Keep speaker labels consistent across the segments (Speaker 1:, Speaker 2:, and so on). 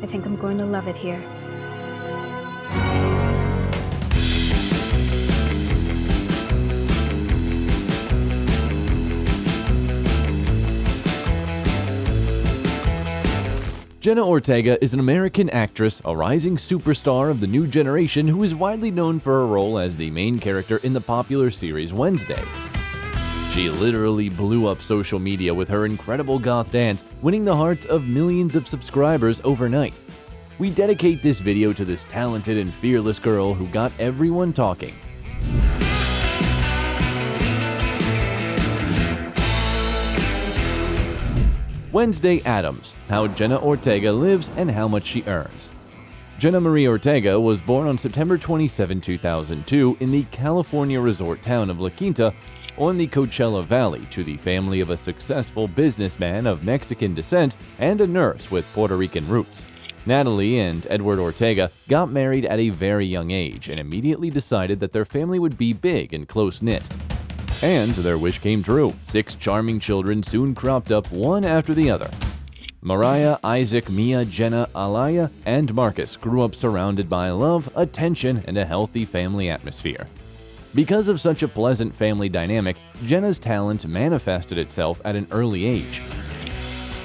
Speaker 1: I think I'm going to love it here.
Speaker 2: Jenna Ortega is an American actress, a rising superstar of the new generation who is widely known for her role as the main character in the popular series Wednesday. She literally blew up social media with her incredible goth dance, winning the hearts of millions of subscribers overnight. We dedicate this video to this talented and fearless girl who got everyone talking. Wednesday Addams, how Jenna Ortega lives and how much she earns. Jenna Marie Ortega was born on September 27, 2002 in the California resort town of La Quinta on the Coachella Valley to the family of a successful businessman of Mexican descent and a nurse with Puerto Rican roots. Natalie and Edward Ortega got married at a very young age and immediately decided that their family would be big and close-knit. And their wish came true. 6 charming children soon cropped up one after the other. Mariah, Isaac, Mia, Jenna, Alaya, and Marcus grew up surrounded by love, attention, and a healthy family atmosphere. Because of such a pleasant family dynamic, Jenna's talent manifested itself at an early age.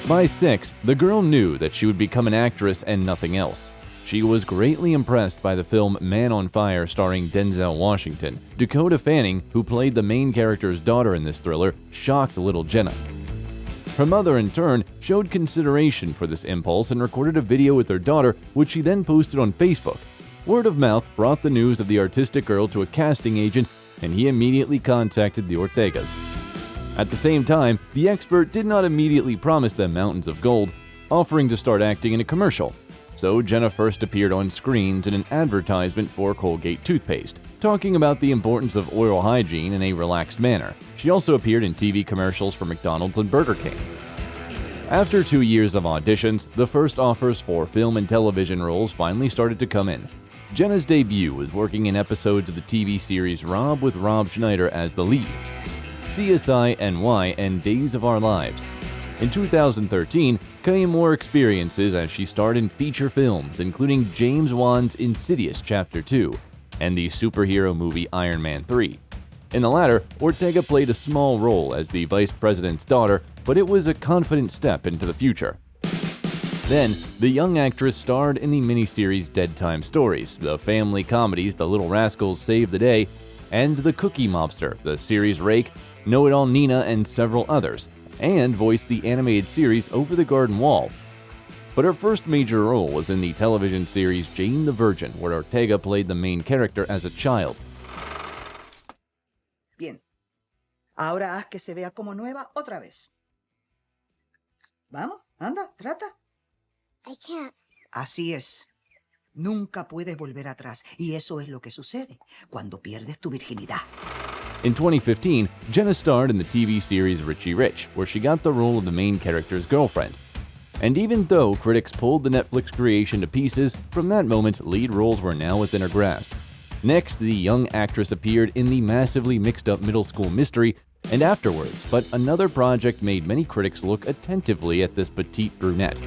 Speaker 2: By 6, the girl knew that she would become an actress and nothing else. She was greatly impressed by the film Man on Fire starring Denzel Washington. Dakota Fanning, who played the main character's daughter in this thriller, shocked little Jenna. Her mother, in turn, showed consideration for this impulse and recorded a video with her daughter, which she then posted on Facebook. Word of mouth brought the news of the artistic girl to a casting agent, and he immediately contacted the Ortegas. At the same time, the expert did not immediately promise them mountains of gold, offering to start acting in a commercial. So Jenna first appeared on screens in an advertisement for Colgate toothpaste, talking about the importance of oral hygiene in a relaxed manner. She also appeared in TV commercials for McDonald's and Burger King. After 2 years of auditions, the first offers for film and television roles finally started to come in. Jenna's debut was working in episodes of the TV series Rob with Rob Schneider as the lead, CSI NY, and Days of Our Lives. In 2013, came more experiences as she starred in feature films, including James Wan's Insidious Chapter 2 and the superhero movie Iron Man 3. In the latter, Ortega played a small role as the vice president's daughter, but it was a confident step into the future. Then, the young actress starred in the miniseries Dead Time Stories, the family comedies The Little Rascals Save the Day, and The Cookie Mobster, the series Rake, Know-It-All Nina, and several others, and voiced the animated series Over the Garden Wall. But her first major role was in the television series Jane the Virgin, where Ortega played the main character as a child.
Speaker 3: Bien. Ahora haz que se vea como nueva otra vez. Vamos, anda, trata.
Speaker 4: I can't.
Speaker 3: Así es. Nunca puedes volver atrás, y eso es lo que sucede cuando pierdes tu virginidad.
Speaker 2: In 2015, Jenna starred in the TV series Richie Rich, where she got the role of the main character's girlfriend. And even though critics pulled the Netflix creation to pieces, from that moment, lead roles were now within her grasp. Next, the young actress appeared in the massively mixed-up middle school mystery, and afterwards, but another project made many critics look attentively at this petite brunette.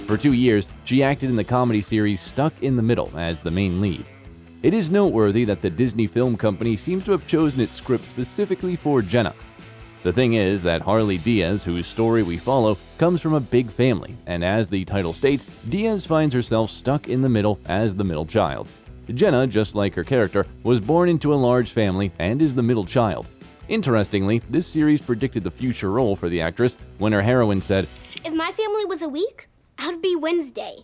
Speaker 2: For 2 years, she acted in the comedy series Stuck in the Middle as the main lead. It is noteworthy that the Disney Film Company seems to have chosen its script specifically for Jenna. The thing is that Harley Diaz, whose story we follow, comes from a big family, and as the title states, Diaz finds herself stuck in the middle as the middle child. Jenna, just like her character, was born into a large family and is the middle child. Interestingly, this series predicted the future role for the actress when her heroine said,
Speaker 4: If my family was a week, I'd be Wednesday.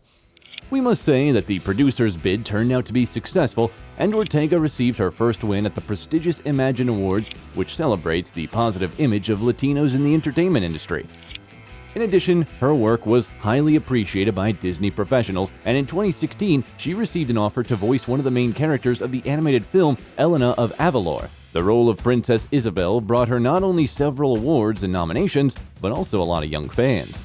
Speaker 2: We must say that the producer's bid turned out to be successful, and Ortega received her first win at the prestigious Imagine Awards, which celebrates the positive image of Latinos in the entertainment industry. In addition, her work was highly appreciated by Disney professionals, and in 2016, she received an offer to voice one of the main characters of the animated film Elena of Avalor. The role of Princess Isabel brought her not only several awards and nominations, but also a lot of young fans.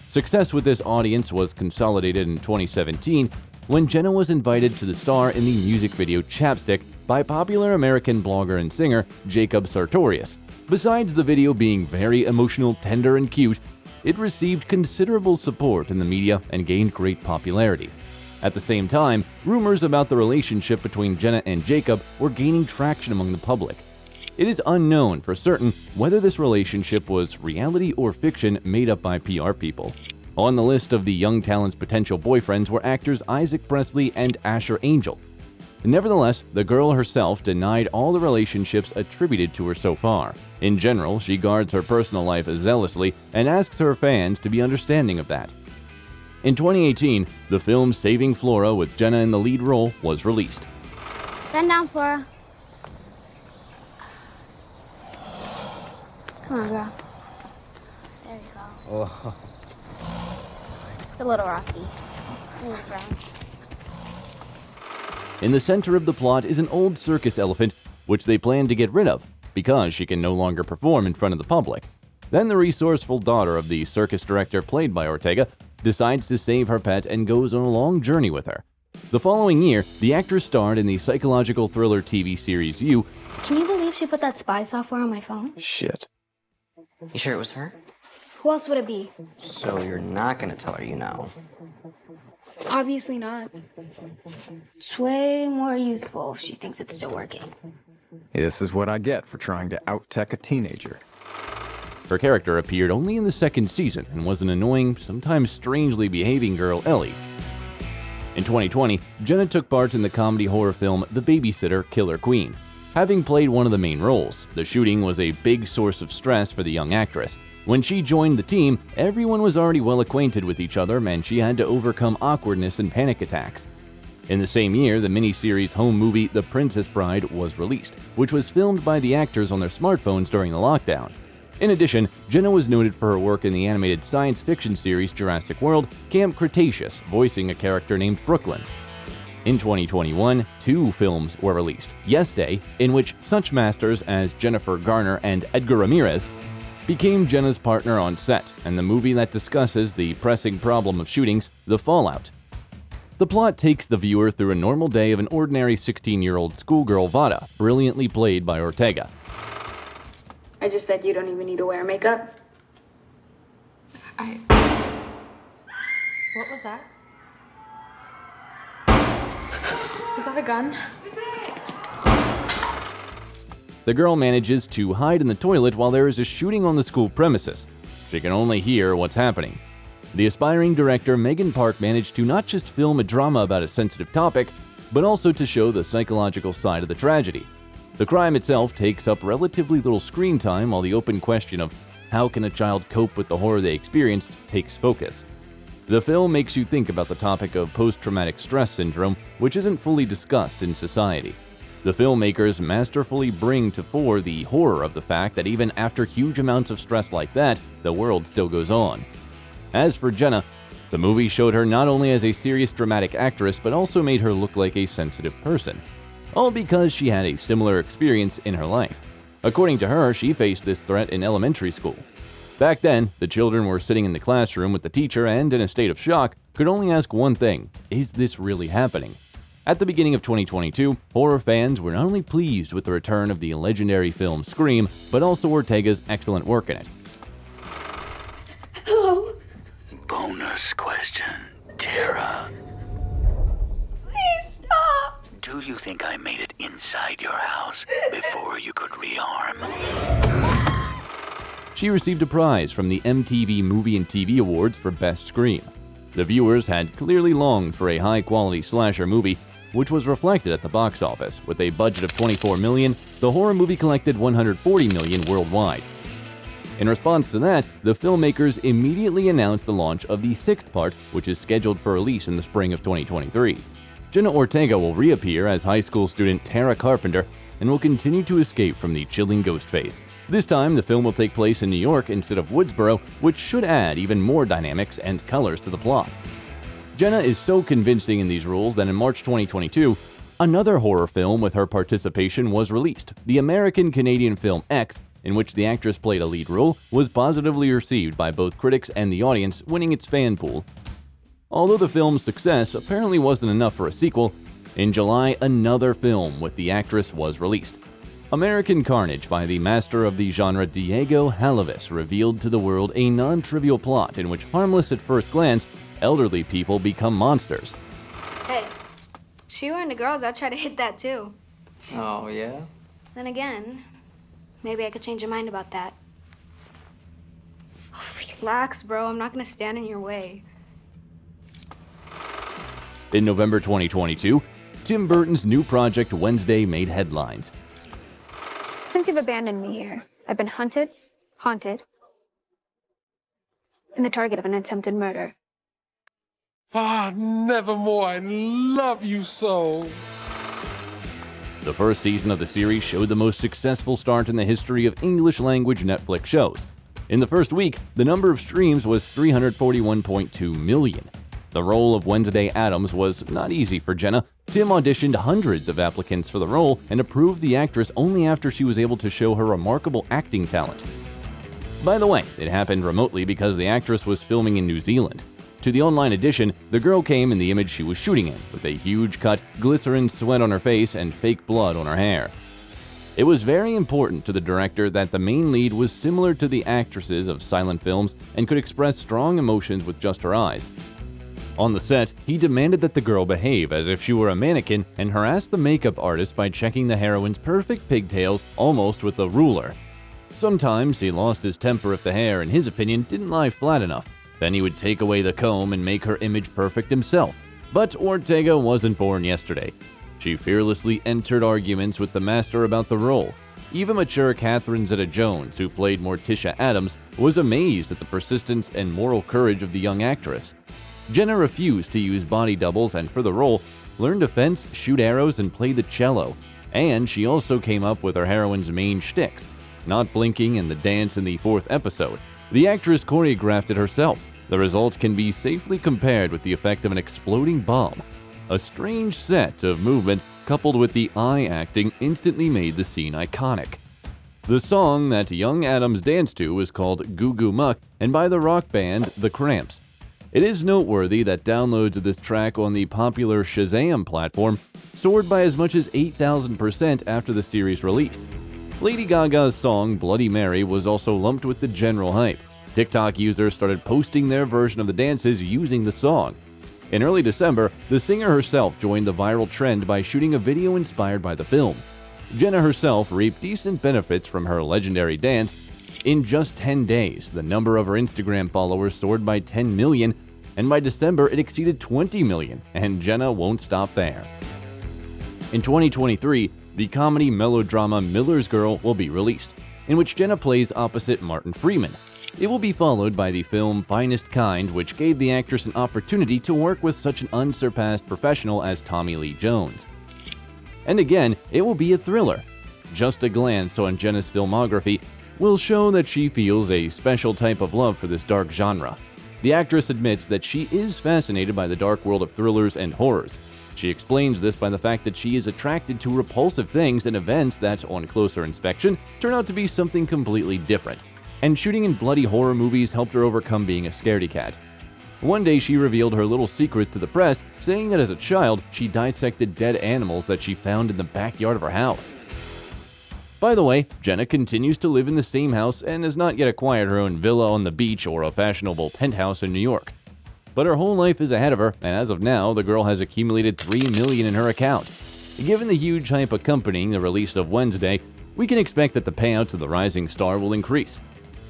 Speaker 2: Success with this audience was consolidated in 2017 when Jenna was invited to the star in the music video Chapstick by popular American blogger and singer Jacob Sartorius. Besides the video being very emotional, tender, and cute, it received considerable support in the media and gained great popularity. At the same time, rumors about the relationship between Jenna and Jacob were gaining traction among the public. It is unknown for certain whether this relationship was reality or fiction made up by PR people. On the list of the young talent's potential boyfriends were actors Isaac Presley and Asher Angel. Nevertheless, the girl herself denied all the relationships attributed to her so far. In general, she guards her personal life zealously and asks her fans to be understanding of that. In 2018, the film Saving Flora with Jenna in the lead role was released.
Speaker 4: Bend down, Flora. Come on, girl. There you go.
Speaker 1: Oh.
Speaker 4: It's a little rocky, so move around.
Speaker 2: In the center of the plot is an old circus elephant, which they plan to get rid of because she can no longer perform in front of the public. Then the resourceful daughter of the circus director played by Ortega decides to save her pet and goes on a long journey with her. The following year, the actress starred in the psychological thriller TV series You.
Speaker 4: Can you believe she put that spy software on my phone?
Speaker 1: Shit.
Speaker 5: You sure it was her?
Speaker 4: Who else would it be?
Speaker 5: So you're not gonna tell her you know?
Speaker 4: Obviously not. It's way more useful if she thinks it's still working.
Speaker 1: This is what I get for trying to out-tech a teenager.
Speaker 2: Her character appeared only in the second season and was an annoying, sometimes strangely behaving girl, Ellie. In 2020, Jenna took part in the comedy horror film The Babysitter Killer Queen. Having played one of the main roles, the shooting was a big source of stress for the young actress. When she joined the team, everyone was already well acquainted with each other and she had to overcome awkwardness and panic attacks. In the same year, the miniseries home movie The Princess Bride was released, which was filmed by the actors on their smartphones during the lockdown. In addition, Jenna was noted for her work in the animated science fiction series Jurassic World, Camp Cretaceous, voicing a character named Brooklyn. In 2021, 2 films were released. Yes Day, in which such masters as Jennifer Garner and Edgar Ramirez became Jenna's partner on set, and the movie that discusses the pressing problem of shootings, The Fallout. The plot takes the viewer through a normal day of an ordinary 16-year-old schoolgirl, Vada, brilliantly played by Ortega.
Speaker 6: I just said you don't even need to wear makeup. What was that? Was that a gun?
Speaker 2: The girl manages to hide in the toilet while there is a shooting on the school premises. She can only hear what's happening. The aspiring director Megan Park managed to not just film a drama about a sensitive topic, but also to show the psychological side of the tragedy. The crime itself takes up relatively little screen time, while the open question of how can a child cope with the horror they experienced takes focus. The film makes you think about the topic of post-traumatic stress syndrome, which isn't fully discussed in society. The filmmakers masterfully bring to fore the horror of the fact that even after huge amounts of stress like that, the world still goes on. As for Jenna, the movie showed her not only as a serious dramatic actress, but also made her look like a sensitive person. All because she had a similar experience in her life. According to her, she faced this threat in elementary school. Back then, the children were sitting in the classroom with the teacher and, in a state of shock, could only ask one thing: is this really happening? At the beginning of 2022, horror fans were not only pleased with the return of the legendary film Scream, but also Ortega's excellent work in it.
Speaker 7: Hello? Bonus question, Tara.
Speaker 6: Please stop!
Speaker 7: Do you think I made it inside your house before you could rearm?
Speaker 2: She received a prize from the MTV Movie and TV Awards for Best Scream. The viewers had clearly longed for a high-quality slasher movie, which was reflected at the box office. With a budget of $24 million, the horror movie collected $140 million worldwide. In response to that, the filmmakers immediately announced the launch of the 6th part, which is scheduled for release in the spring of 2023. Jenna Ortega will reappear as high school student Tara Carpenter and will continue to escape from the chilling ghost face. This time, the film will take place in New York instead of Woodsboro, which should add even more dynamics and colors to the plot. Jenna is so convincing in these roles that in March 2022, another horror film with her participation was released. The American-Canadian film X, in which the actress played a lead role, was positively received by both critics and the audience, winning its fan pool. Although the film's success apparently wasn't enough for a sequel, in July another film with the actress was released. American Carnage by the master of the genre Diego Halavis revealed to the world a non-trivial plot in which harmless at first glance, elderly people become monsters.
Speaker 4: Hey, she were into girls, I'd try to hit that too.
Speaker 5: Oh, yeah?
Speaker 4: Then again, maybe I could change your mind about that. Oh, relax, bro. I'm not gonna stand in your way.
Speaker 2: In November 2022, Tim Burton's new project Wednesday made headlines.
Speaker 4: Since you've abandoned me here, I've been hunted, haunted, and the target of an attempted murder.
Speaker 8: Nevermore, I love you so.
Speaker 2: The first season of the series showed the most successful start in the history of English-language Netflix shows. In the first week, the number of streams was 341.2 million. The role of Wednesday Addams was not easy for Jenna. Tim auditioned hundreds of applicants for the role and approved the actress only after she was able to show her remarkable acting talent. By the way, it happened remotely because the actress was filming in New Zealand. To the online edition, the girl came in the image she was shooting in, with a huge cut, glycerin sweat on her face, and fake blood on her hair. It was very important to the director that the main lead was similar to the actresses of silent films and could express strong emotions with just her eyes. On the set, he demanded that the girl behave as if she were a mannequin and harassed the makeup artist by checking the heroine's perfect pigtails almost with a ruler. Sometimes he lost his temper if the hair, in his opinion, didn't lie flat enough. Then he would take away the comb and make her image perfect himself. But Ortega wasn't born yesterday. She fearlessly entered arguments with the master about the role. Even mature Catherine Zeta-Jones, who played Morticia Addams, was amazed at the persistence and moral courage of the young actress. Jenna refused to use body doubles and for the role, learned to fence, shoot arrows, and play the cello. And she also came up with her heroine's main shticks, not blinking and the dance in the 4th episode. The actress choreographed it herself. The result can be safely compared with the effect of an exploding bomb. A strange set of movements coupled with the eye acting instantly made the scene iconic. The song that young Addams danced to was called Goo Goo Muck and by the rock band The Cramps. It is noteworthy that downloads of this track on the popular Shazam platform soared by as much as 8,000% after the series' release. Lady Gaga's song Bloody Mary was also lumped with the general hype. TikTok users started posting their version of the dances using the song. In early December, the singer herself joined the viral trend by shooting a video inspired by the film. Jenna herself reaped decent benefits from her legendary dance. In just 10 days, the number of her Instagram followers soared by 10 million, and by December it exceeded 20 million, and Jenna won't stop there. In 2023, the comedy melodrama Miller's Girl will be released, in which Jenna plays opposite Martin Freeman. It will be followed by the film Finest Kind, which gave the actress an opportunity to work with such an unsurpassed professional as Tommy Lee Jones. And again, it will be a thriller. Just a glance on Jenna's filmography will show that she feels a special type of love for this dark genre. The actress admits that she is fascinated by the dark world of thrillers and horrors. She explains this by the fact that she is attracted to repulsive things and events that, on closer inspection, turn out to be something completely different. And shooting in bloody horror movies helped her overcome being a scaredy cat. One day she revealed her little secret to the press, saying that as a child, she dissected dead animals that she found in the backyard of her house. By the way, Jenna continues to live in the same house and has not yet acquired her own villa on the beach or a fashionable penthouse in New York. But her whole life is ahead of her, and as of now, the girl has accumulated $3 million in her account. Given the huge hype accompanying the release of Wednesday, we can expect that the payouts of the rising star will increase.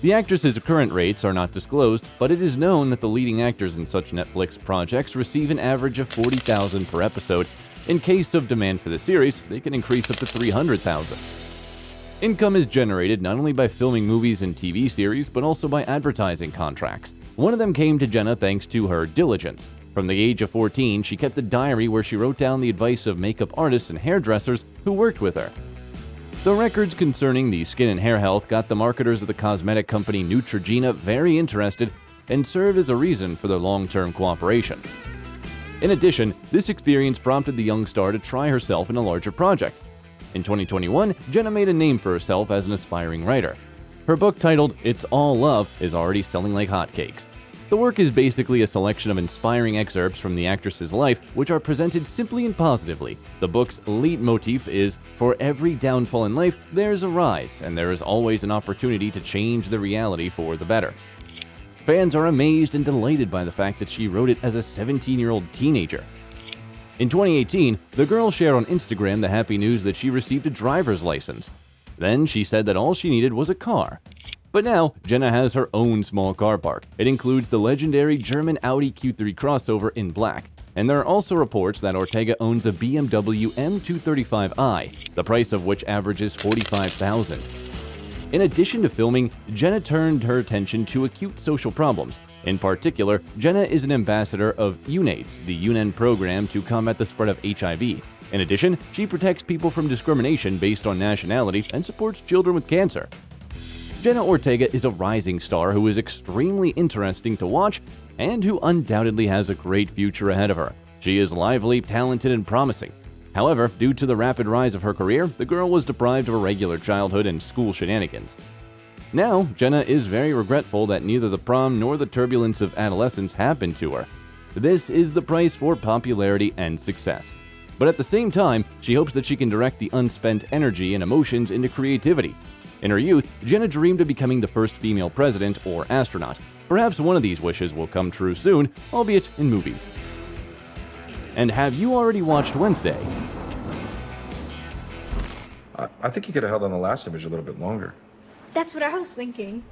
Speaker 2: The actress's current rates are not disclosed, but it is known that the leading actors in such Netflix projects receive an average of $40,000 per episode. In case of demand for the series, they can increase up to $300,000. Income is generated not only by filming movies and TV series, but also by advertising contracts. One of them came to Jenna thanks to her diligence. From the age of 14, she kept a diary where she wrote down the advice of makeup artists and hairdressers who worked with her. The records concerning the skin and hair health got the marketers of the cosmetic company Neutrogena very interested and served as a reason for their long-term cooperation. In addition, this experience prompted the young star to try herself in a larger project. In 2021, Jenna made a name for herself as an aspiring writer. Her book titled It's All Love is already selling like hotcakes. The work is basically a selection of inspiring excerpts from the actress's life, which are presented simply and positively. The book's leitmotif is, for every downfall in life, there's a rise, and there is always an opportunity to change the reality for the better. Fans are amazed and delighted by the fact that she wrote it as a 17-year-old teenager. In 2018, the girl shared on Instagram the happy news that she received a driver's license. Then she said that all she needed was a car. But now, Jenna has her own small car park. It includes the legendary German Audi Q3 crossover in black. And there are also reports that Ortega owns a BMW M235i, the price of which averages $45,000. In addition to filming, Jenna turned her attention to acute social problems. In particular, Jenna is an ambassador of UNAIDS, the UN program to combat the spread of HIV. In addition, she protects people from discrimination based on nationality and supports children with cancer. Jenna Ortega is a rising star who is extremely interesting to watch and who undoubtedly has a great future ahead of her. She is lively, talented, and promising. However, due to the rapid rise of her career, the girl was deprived of a regular childhood and school shenanigans. Now, Jenna is very regretful that neither the prom nor the turbulence of adolescence happened to her. This is the price for popularity and success. But at the same time, she hopes that she can direct the unspent energy and emotions into creativity. In her youth, Jenna dreamed of becoming the first female president or astronaut. Perhaps one of these wishes will come true soon, albeit in movies. And have you already watched Wednesday?
Speaker 9: I think you could have held on the last image a little bit longer.
Speaker 4: That's what I was thinking.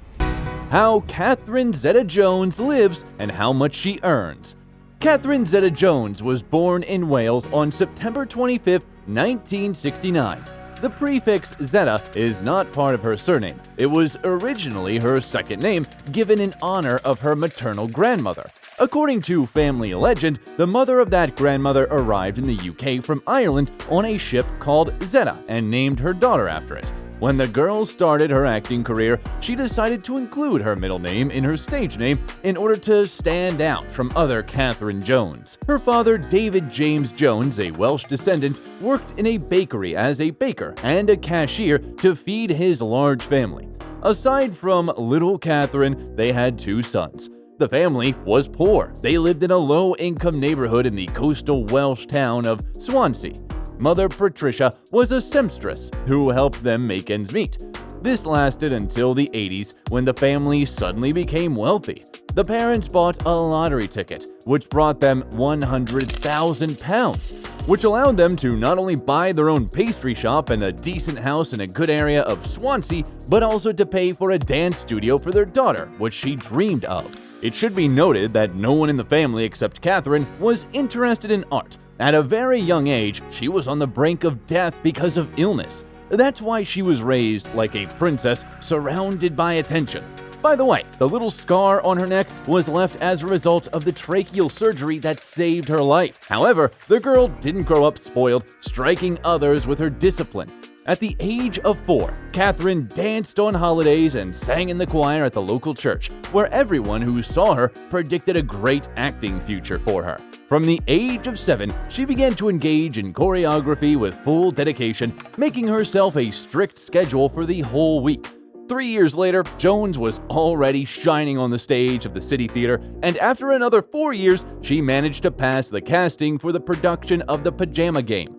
Speaker 2: How Catherine Zeta-Jones lives and how much she earns. Catherine Zeta-Jones was born in Wales on September 25, 1969. The prefix Zeta is not part of her surname. It was originally her second name, given in honor of her maternal grandmother. According to family legend, the mother of that grandmother arrived in the UK from Ireland on a ship called Zeta and named her daughter after it. When the girl started her acting career, she decided to include her middle name in her stage name in order to stand out from other Catherine Jones. Her father, David James Jones, a Welsh descendant, worked in a bakery as a baker and a cashier to feed his large family. Aside from little Catherine, they had two sons. The family was poor. They lived in a low-income neighborhood in the coastal Welsh town of Swansea. Mother Patricia was a seamstress who helped them make ends meet. This lasted until the 80s when the family suddenly became wealthy. The parents bought a lottery ticket, which brought them £100,000, which allowed them to not only buy their own pastry shop and a decent house in a good area of Swansea, but also to pay for a dance studio for their daughter, which she dreamed of. It should be noted that no one in the family except Catherine was interested in art. At a very young age, she was on the brink of death because of illness. That's why she was raised like a princess, surrounded by attention. By the way, the little scar on her neck was left as a result of the tracheal surgery that saved her life. However, the girl didn't grow up spoiled, striking others with her discipline. At the age of 4, Catherine danced on holidays and sang in the choir at the local church, where everyone who saw her predicted a great acting future for her. From the age of 7, she began to engage in choreography with full dedication, making herself a strict schedule for the whole week. 3 years later, Jones was already shining on the stage of the City Theater, and after another 4 years, she managed to pass the casting for the production of The Pajama Game.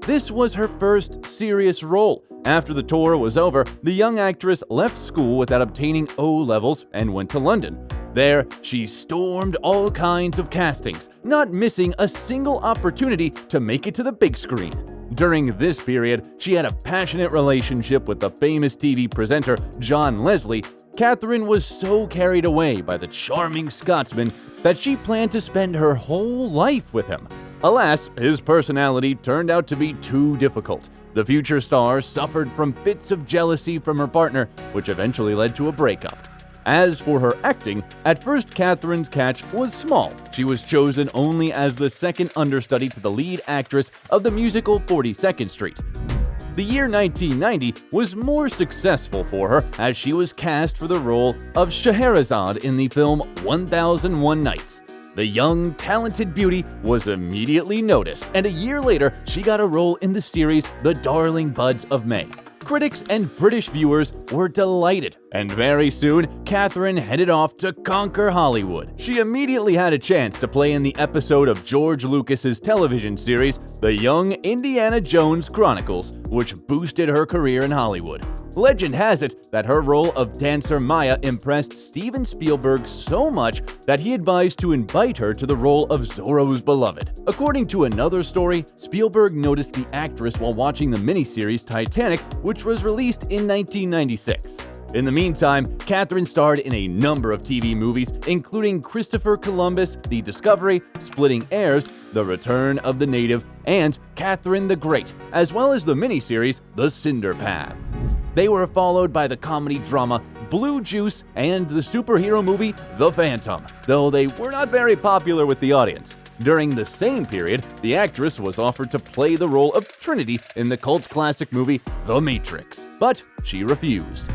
Speaker 2: This was her first serious role. After the tour was over, the young actress left school without obtaining O-levels and went to London. There, she stormed all kinds of castings, not missing a single opportunity to make it to the big screen. During this period, she had a passionate relationship with the famous TV presenter John Leslie. Catherine was so carried away by the charming Scotsman that she planned to spend her whole life with him. Alas, his personality turned out to be too difficult. The future star suffered from fits of jealousy from her partner, which eventually led to a breakup. As for her acting, at first Catherine's catch was small. She was chosen only as the second understudy to the lead actress of the musical 42nd Street. The year 1990 was more successful for her as she was cast for the role of Scheherazade in the film 1001 Nights. The young, talented beauty was immediately noticed, and a year later, she got a role in the series The Darling Buds of May. Critics and British viewers were delighted, and very soon, Catherine headed off to conquer Hollywood. She immediately had a chance to play in the episode of George Lucas's television series, The Young Indiana Jones Chronicles, which boosted her career in Hollywood. Legend has it that her role of dancer Maya impressed Steven Spielberg so much that he advised to invite her to the role of Zorro's beloved. According to another story, Spielberg noticed the actress while watching the miniseries Titanic, which was released in 1996. In the meantime, Catherine starred in a number of TV movies, including Christopher Columbus, The Discovery, Splitting Heirs, The Return of the Native, and Catherine the Great, as well as the miniseries The Cinder Path. They were followed by the comedy drama Blue Juice and the superhero movie The Phantom, though they were not very popular with the audience. During the same period, the actress was offered to play the role of Trinity in the cult classic movie The Matrix, but she refused.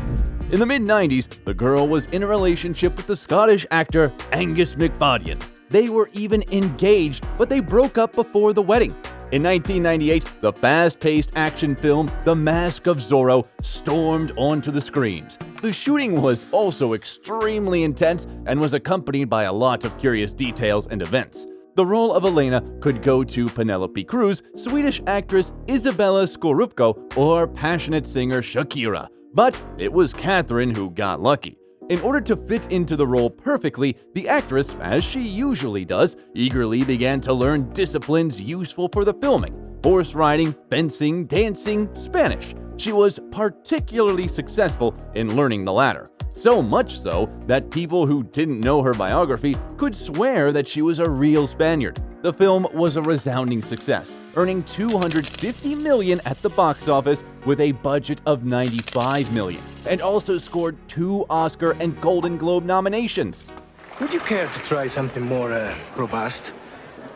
Speaker 2: In the mid-90s, the girl was in a relationship with the Scottish actor Angus MacFadyen. They were even engaged, but they broke up before the wedding. In 1998, the fast-paced action film The Mask of Zorro stormed onto the screens. The shooting was also extremely intense and was accompanied by a lot of curious details and events. The role of Elena could go to Penelope Cruz, Swedish actress Isabella Scorupco, or passionate singer Shakira. But it was Catherine who got lucky. In order to fit into the role perfectly, the actress, as she usually does, eagerly began to learn disciplines useful for the filming: horse riding, fencing, dancing, Spanish. She was particularly successful in learning the latter. So much so that people who didn't know her biography could swear that she was a real Spaniard. The film was a resounding success, earning $250 million at the box office with a budget of $95 million, and also scored 2 Oscar and Golden Globe nominations.
Speaker 10: Would you care to try something more robust,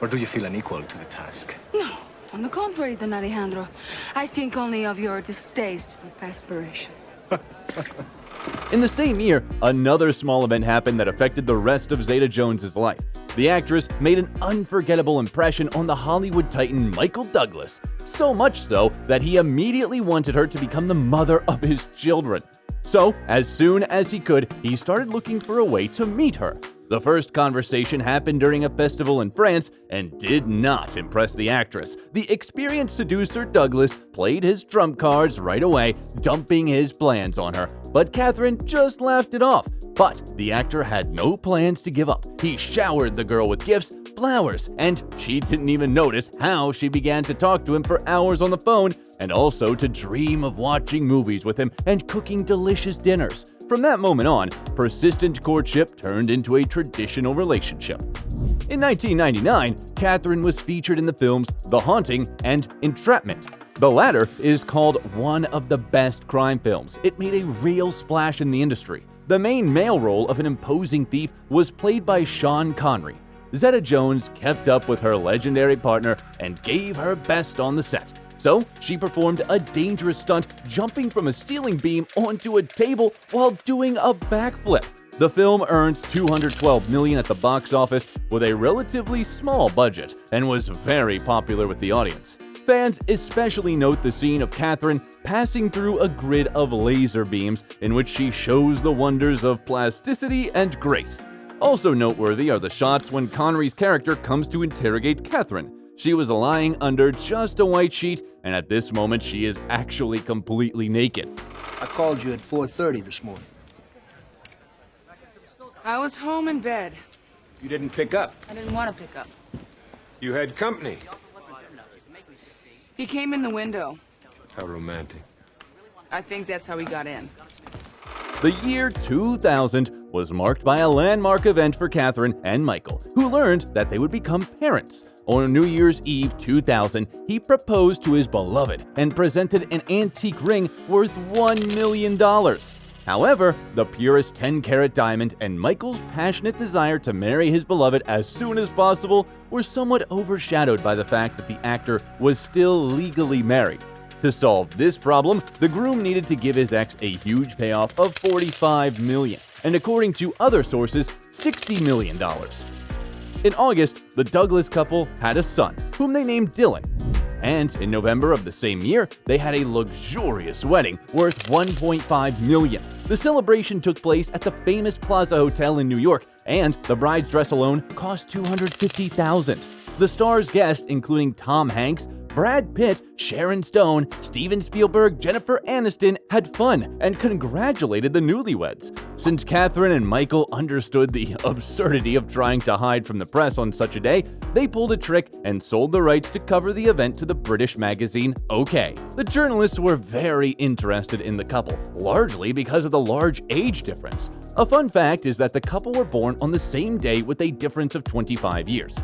Speaker 10: or do you feel unequal to the task?
Speaker 11: No, on the contrary, Don Alejandro. I think only of your distaste for perspiration.
Speaker 2: In the same year, another small event happened that affected the rest of Zeta-Jones' life. The actress made an unforgettable impression on the Hollywood titan Michael Douglas, so much so that he immediately wanted her to become the mother of his children. So, as soon as he could, he started looking for a way to meet her. The first conversation happened during a festival in France and did not impress the actress. The experienced seducer Douglas played his trump cards right away, dumping his plans on her, but Catherine just laughed it off. But the actor had no plans to give up. He showered the girl with gifts, flowers, and she didn't even notice how she began to talk to him for hours on the phone, and also to dream of watching movies with him and cooking delicious dinners. From that moment on, persistent courtship turned into a traditional relationship. In 1999, Catherine was featured in the films The Haunting and Entrapment. The latter is called one of the best crime films. It made a real splash in the industry. The main male role of an imposing thief was played by Sean Connery. Zeta-Jones kept up with her legendary partner and gave her best on the set. So, she performed a dangerous stunt, jumping from a ceiling beam onto a table while doing a backflip. The film earned $212 million at the box office with a relatively small budget and was very popular with the audience. Fans especially note the scene of Catherine passing through a grid of laser beams in which she shows the wonders of plasticity and grace. Also noteworthy are the shots when Connery's character comes to interrogate Catherine. She was lying under just a white sheet, and at this moment she is actually completely naked.
Speaker 10: I called you at 4:30 this morning.
Speaker 11: I was home in bed.
Speaker 10: You didn't pick up.
Speaker 11: I didn't want to pick up.
Speaker 10: You had company.
Speaker 11: He came in the window.
Speaker 10: How romantic.
Speaker 11: I think that's how he got in.
Speaker 2: The year 2000 was marked by a landmark event for Catherine and Michael, who learned that they would become parents. On New Year's Eve 2000, he proposed to his beloved and presented an antique ring worth $1 million. However, the purest 10-carat diamond and Michael's passionate desire to marry his beloved as soon as possible were somewhat overshadowed by the fact that the actor was still legally married. To solve this problem, the groom needed to give his ex a huge payoff of $45 million, and according to other sources, $60 million. In August, the Douglas couple had a son, whom they named Dylan. And in November of the same year, they had a luxurious wedding worth $1.5 million. The celebration took place at the famous Plaza Hotel in New York, and the bride's dress alone cost $250,000. The star's guests, including Tom Hanks, Brad Pitt, Sharon Stone, Steven Spielberg, Jennifer Aniston, had fun and congratulated the newlyweds. Since Catherine and Michael understood the absurdity of trying to hide from the press on such a day, they pulled a trick and sold the rights to cover the event to the British magazine OK. The journalists were very interested in the couple, largely because of the large age difference. A fun fact is that the couple were born on the same day with a difference of 25 years.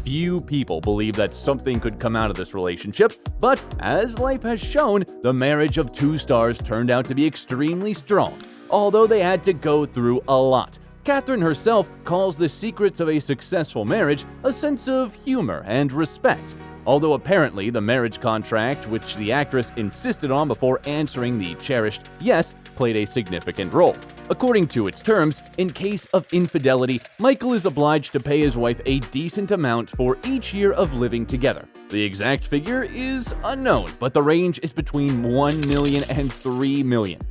Speaker 2: Few people believe that something could come out of this relationship, but as life has shown, the marriage of two stars turned out to be extremely strong, although they had to go through a lot. Catherine herself calls the secrets of a successful marriage a sense of humor and respect, although apparently the marriage contract, which the actress insisted on before answering the cherished yes, played a significant role. According to its terms, in case of infidelity, Michael is obliged to pay his wife a decent amount for each year of living together. The exact figure is unknown, but the range is between $1 million and $3 million.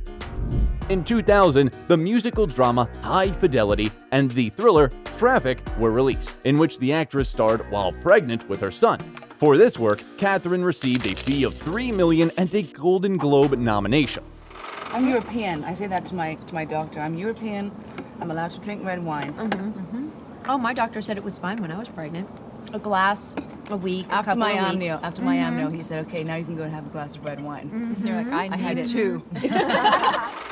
Speaker 2: In 2000, the musical drama High Fidelity and the thriller Traffic were released, in which the actress starred while pregnant with her son. For this work, Catherine received a fee of $3 million and a Golden Globe nomination.
Speaker 11: I'm European. I say that to my doctor. I'm European. I'm allowed to drink red wine.
Speaker 12: Oh, my doctor said it was fine when I was pregnant. A glass a week,
Speaker 11: After my amnio, he said, okay, now you can go and have a glass of red wine.
Speaker 12: You're like, I
Speaker 11: had
Speaker 12: need it.
Speaker 11: two.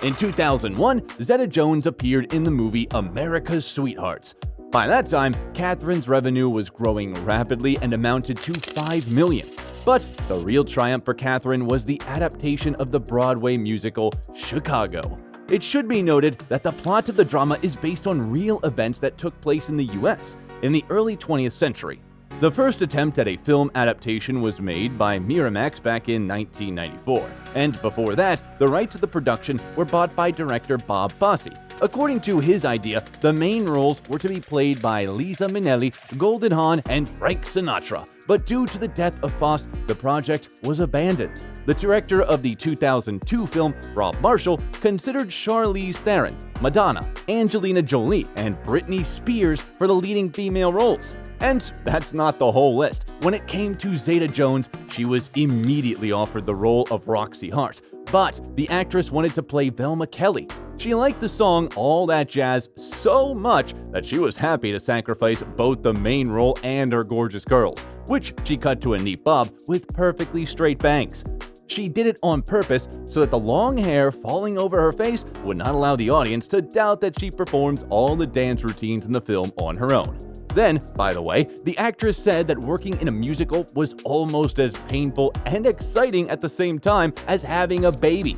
Speaker 2: In 2001, Zeta-Jones appeared in the movie America's Sweethearts. By that time, Catherine's revenue was growing rapidly and amounted to $5 million. But the real triumph for Catherine was the adaptation of the Broadway musical Chicago. It should be noted that the plot of the drama is based on real events that took place in the US in the early 20th century. The first attempt at a film adaptation was made by Miramax back in 1994, and before that, the rights of the production were bought by director Bob Fosse. According to his idea, the main roles were to be played by Liza Minnelli, Goldie Hawn, and Frank Sinatra, but due to the death of Fosse, the project was abandoned. The director of the 2002 film, Rob Marshall, considered Charlize Theron, Madonna, Angelina Jolie, and Britney Spears for the leading female roles. And that's not the whole list. When it came to Zeta-Jones, she was immediately offered the role of Roxy Hart, but the actress wanted to play Velma Kelly. She liked the song All That Jazz so much that she was happy to sacrifice both the main role and her gorgeous curls, which she cut to a neat bob with perfectly straight bangs. She did it on purpose so that the long hair falling over her face would not allow the audience to doubt that she performs all the dance routines in the film on her own. Then, by the way, the actress said that working in a musical was almost as painful and exciting at the same time as having a baby.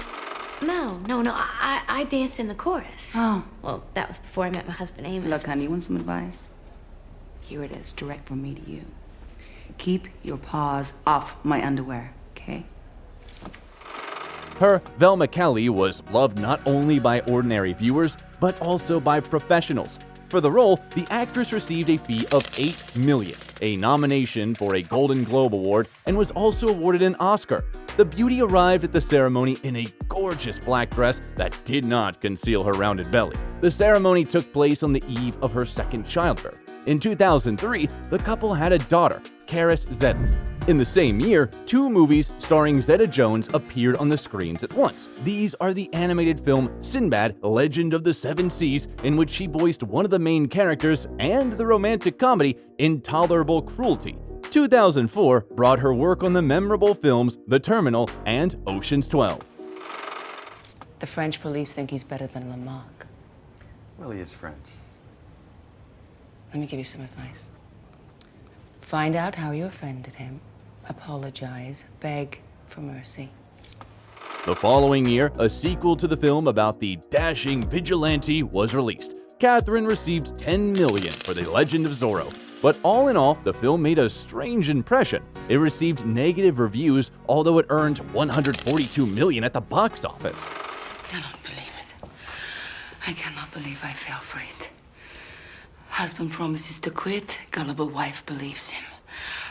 Speaker 12: No. I danced in the chorus.
Speaker 11: Oh.
Speaker 12: Well, that was before I met my husband, Amos.
Speaker 11: Look, honey, you want some advice? Here it is, direct from me to you. Keep your paws off my underwear, okay?
Speaker 2: Her, Velma Kelly, was loved not only by ordinary viewers, but also by professionals. For the role, the actress received a fee of $8 million, a nomination for a Golden Globe Award, and was also awarded an Oscar. The beauty arrived at the ceremony in a gorgeous black dress that did not conceal her rounded belly. The ceremony took place on the eve of her second childbirth. In 2003, the couple had a daughter, Karis Zeta. In the same year, 2 movies starring Zeta-Jones appeared on the screens at once. These are the animated film Sinbad, Legend of the Seven Seas, in which she voiced one of the main characters, and the romantic comedy Intolerable Cruelty. 2004 brought her work on the memorable films The Terminal and Ocean's 12.
Speaker 11: The French police think he's better than Lamarck.
Speaker 13: Well, he is French.
Speaker 11: Let me give you some advice. Find out how you offended him. Apologize. Beg for mercy.
Speaker 2: The following year, a sequel to the film about the dashing vigilante was released. Catherine received $10 million for The Legend of Zorro. But all in all, the film made a strange impression. It received negative reviews, although it earned $142 million at the box office.
Speaker 11: I cannot believe it. I cannot believe I fell for it. Husband promises to quit, gullible wife believes him.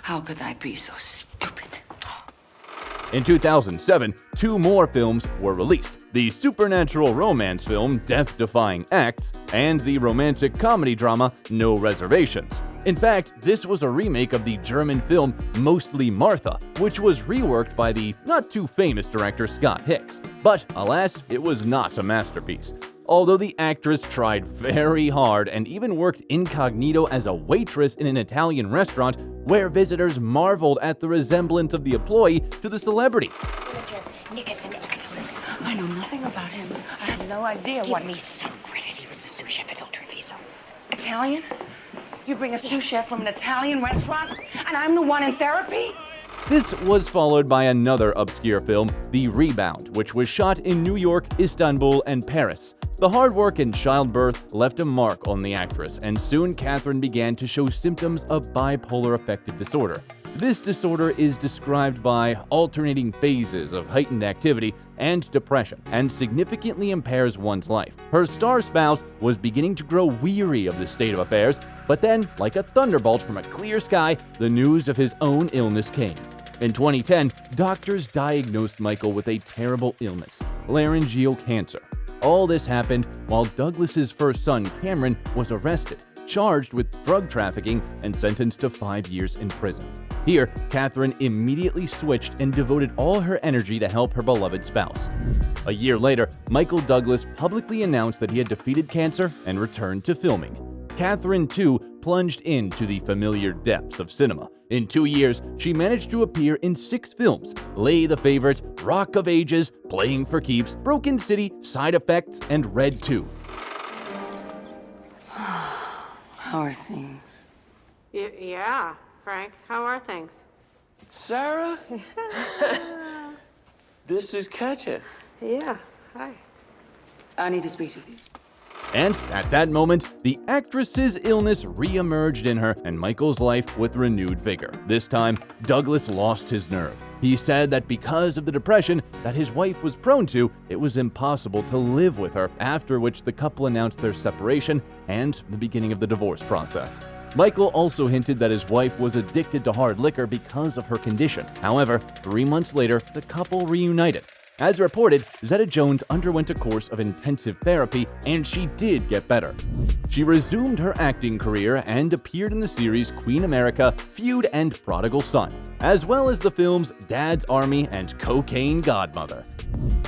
Speaker 11: How could I be so stupid?
Speaker 2: In 2007, 2 more films were released: the supernatural romance film Death-Defying Acts and the romantic comedy drama No Reservations. In fact, this was a remake of the German film Mostly Martha, which was reworked by the not-too-famous director Scott Hicks. But alas, it was not a masterpiece. Although the actress tried very hard and even worked incognito as a waitress in an Italian restaurant where visitors marveled at the resemblance of the employee to the celebrity.
Speaker 14: Nick is an excellent. I know nothing about him. I had no idea what. Give me some credit. He was a sous chef at Il Treviso. Italian? You bring a sous chef from an Italian restaurant, and I'm the one in therapy?
Speaker 2: This was followed by another obscure film, The Rebound, which was shot in New York, Istanbul, and Paris. The hard work and childbirth left a mark on the actress, and soon Catherine began to show symptoms of bipolar affective disorder. This disorder is described by alternating phases of heightened activity and depression, and significantly impairs one's life. Her star spouse was beginning to grow weary of this state of affairs, but then, like a thunderbolt from a clear sky, the news of his own illness came. In 2010, doctors diagnosed Michael with a terrible illness, laryngeal cancer. All this happened while Douglas's first son, Cameron, was arrested, charged with drug trafficking, and sentenced to 5 years in prison. Here, Catherine immediately switched and devoted all her energy to help her beloved spouse. A year later, Michael Douglas publicly announced that he had defeated cancer and returned to filming. Catherine, too, plunged into the familiar depths of cinema. In 2 years, she managed to appear in 6 films: Lay the Favorite, Rock of Ages, Playing for Keeps, Broken City, Side Effects, and Red 2.
Speaker 11: How are things?
Speaker 15: Yeah, Frank, how are things?
Speaker 16: Sarah? This is Katya.
Speaker 15: Yeah, hi.
Speaker 11: I need to speak to you.
Speaker 2: And at that moment, the actress's illness re-emerged in her and Michael's life with renewed vigor. This time, Douglas lost his nerve. He said that because of the depression that his wife was prone to, it was impossible to live with her, after which the couple announced their separation and the beginning of the divorce process. Michael also hinted that his wife was addicted to hard liquor because of her condition. However, 3 months later, the couple reunited. As reported, Zeta-Jones underwent a course of intensive therapy, and she did get better. She resumed her acting career and appeared in the series Queen America, Feud, and Prodigal Son, as well as the films Dad's Army and Cocaine Godmother.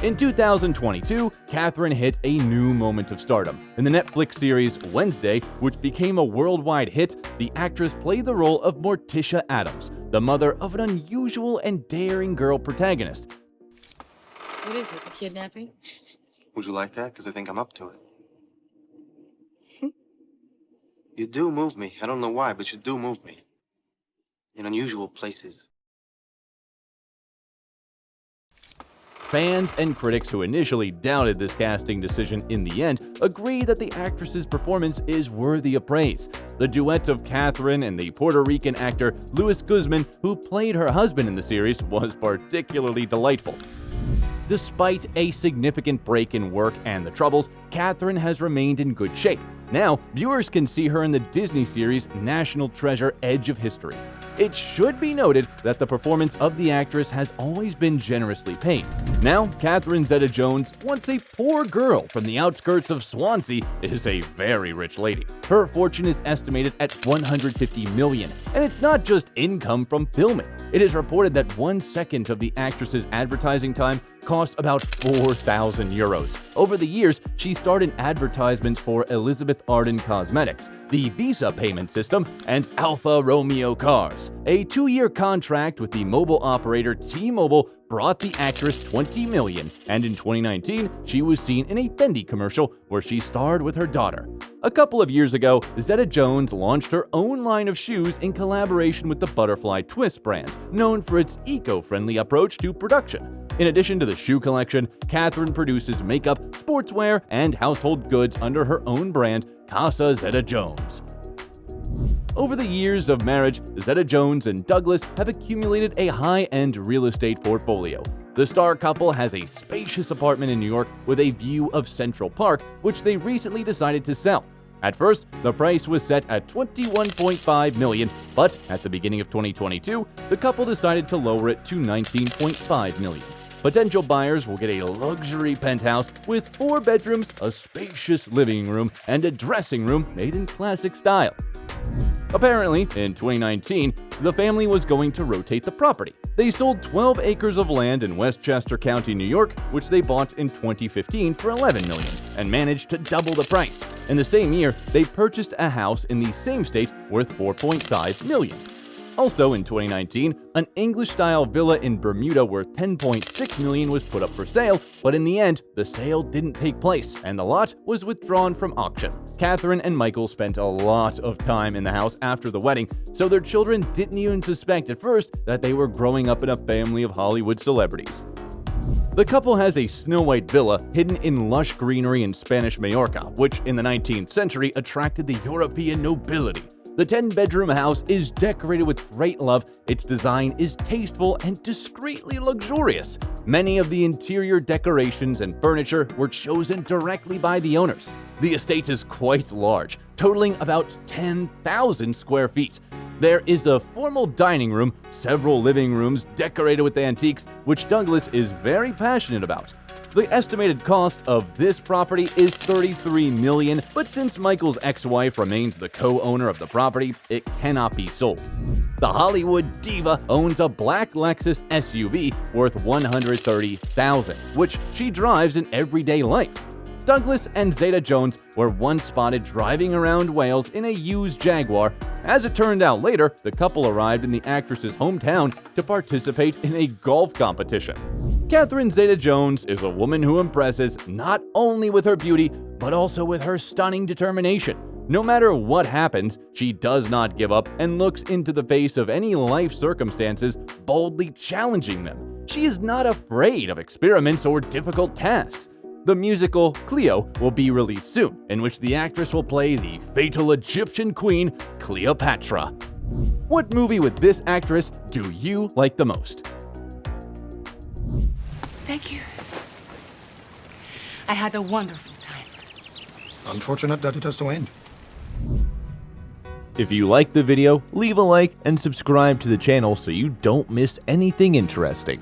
Speaker 2: In 2022, Catherine hit a new moment of stardom. In the Netflix series Wednesday, which became a worldwide hit, the actress played the role of Morticia Addams, the mother of an unusual and daring girl protagonist.
Speaker 11: What is this, a kidnapping?
Speaker 13: Would you like that? Because I think I'm up to it. You do move me. I don't know why, but you do move me. In unusual places.
Speaker 2: Fans and critics who initially doubted this casting decision in the end agree that the actress's performance is worthy of praise. The duet of Catherine and the Puerto Rican actor Luis Guzman, who played her husband in the series, was particularly delightful. Despite a significant break in work and the troubles, Catherine has remained in good shape. Now, viewers can see her in the Disney series National Treasure: Edge of History. It should be noted that the performance of the actress has always been generously paid. Now, Catherine Zeta-Jones, once a poor girl from the outskirts of Swansea, is a very rich lady. Her fortune is estimated at $150 million, and it's not just income from filming. It is reported that 1 second of the actress's advertising time costs about 4,000 euros. Over the years, she starred in advertisements for Elizabeth Arden Cosmetics, the Visa payment system, and Alfa Romeo cars. A 2-year contract with the mobile operator T-Mobile brought the actress $20 million, and in 2019, she was seen in a Fendi commercial where she starred with her daughter. A couple of years ago, Zeta-Jones launched her own line of shoes in collaboration with the Butterfly Twist brand, known for its eco-friendly approach to production. In addition to the shoe collection, Catherine produces makeup, sportswear, and household goods under her own brand, Casa Zeta-Jones. Over the years of marriage, Zeta-Jones and Douglas have accumulated a high-end real estate portfolio. The star couple has a spacious apartment in New York with a view of Central Park, which they recently decided to sell. At first, the price was set at $21.5 million, but at the beginning of 2022, the couple decided to lower it to $19.5 million. Potential buyers will get a luxury penthouse with 4 bedrooms, a spacious living room, and a dressing room made in classic style. Apparently, in 2019, the family was going to rotate the property. They sold 12 acres of land in Westchester County, New York, which they bought in 2015 for $11 million, and managed to double the price. In the same year, they purchased a house in the same state worth $4.5 million. Also in 2019, an English-style villa in Bermuda worth $10.6 million was put up for sale, but in the end, the sale didn't take place, and the lot was withdrawn from auction. Catherine and Michael spent a lot of time in the house after the wedding, so their children didn't even suspect at first that they were growing up in a family of Hollywood celebrities. The couple has a Snow White villa hidden in lush greenery in Spanish Majorca, which in the 19th century attracted the European nobility. The 10-bedroom house is decorated with great love, its design is tasteful and discreetly luxurious. Many of the interior decorations and furniture were chosen directly by the owners. The estate is quite large, totaling about 10,000 square feet. There is a formal dining room, several living rooms decorated with antiques, which Douglas is very passionate about. The estimated cost of this property is $33 million, but since Michael's ex-wife remains the co-owner of the property, it cannot be sold. The Hollywood diva owns a black Lexus SUV worth $130,000, which she drives in everyday life. Douglas and Zeta-Jones were once spotted driving around Wales in a used Jaguar. As it turned out later, the couple arrived in the actress's hometown to participate in a golf competition. Catherine Zeta-Jones is a woman who impresses not only with her beauty, but also with her stunning determination. No matter what happens, she does not give up and looks into the face of any life circumstances, boldly challenging them. She is not afraid of experiments or difficult tasks. The musical Cleo will be released soon, in which the actress will play the fatal Egyptian queen, Cleopatra. What movie with this actress do you like the most?
Speaker 11: Thank you. I had a wonderful time.
Speaker 10: Unfortunate that it has to end.
Speaker 2: If you liked the video, leave a like and subscribe to the channel so you don't miss anything interesting.